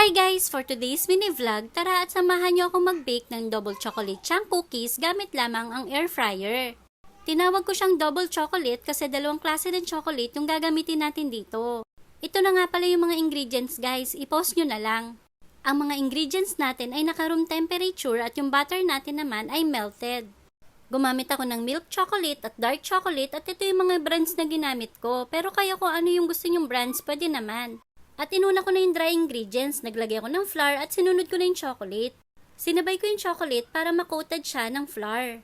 Hi guys! For today's mini vlog, tara at samahan niyo akong mag-bake ng double chocolate chunk cookies gamit lamang ang air fryer. Tinawag ko siyang double chocolate kasi dalawang klase ng chocolate yung gagamitin natin dito. Ito na nga pala yung mga ingredients guys, i-pause nyo na lang. Ang mga ingredients natin ay naka-room temperature at yung butter natin naman ay melted. Gumamit ako ng milk chocolate at dark chocolate at ito yung mga brands na ginamit ko. Pero kaya kung ano yung gusto nyong brands, pwede naman. At inuna ko na yung dry ingredients, naglagay ako ng flour at sinunod ko na yung chocolate. Sinabay ko yung chocolate para makoated siya ng flour.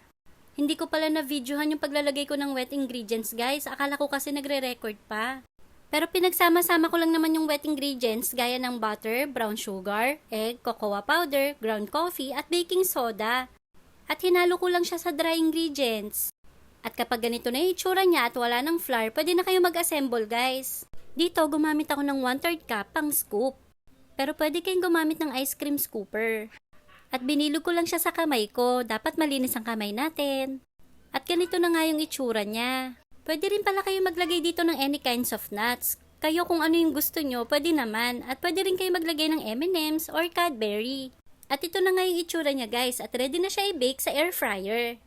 Hindi ko pala na-videohan yung paglalagay ko ng wet ingredients guys, akala ko kasi nagre-record pa. Pero pinagsama-sama ko lang naman yung wet ingredients gaya ng butter, brown sugar, egg, cocoa powder, ground coffee at baking soda. At hinalo ko lang siya sa dry ingredients. At kapag ganito na yung itsura niya at wala ng flour, pwede na kayo mag-assemble guys. Dito, gumamit ako ng 1/3 cup pang scoop. Pero pwede kayong gumamit ng ice cream scooper. At binilog ko lang siya sa kamay ko. Dapat malinis ang kamay natin. At ganito na nga yung itsura niya. Pwede rin pala kayo maglagay dito ng any kinds of nuts. Kayo kung ano yung gusto nyo, pwede naman. At pwede rin kayo maglagay ng M&M's or Cadbury. At ito na nga yung itsura niya guys. At ready na siya i-bake sa air fryer.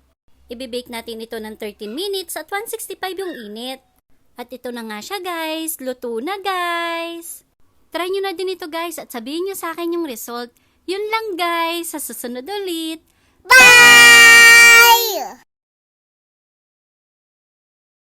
Ibe-bake natin ito ng 13 minutes at 165 yung init. At ito na nga siya guys, luto na guys! Try nyo na din ito guys at sabihin nyo sa akin yung result. Yun lang guys, sa susunod ulit. Bye!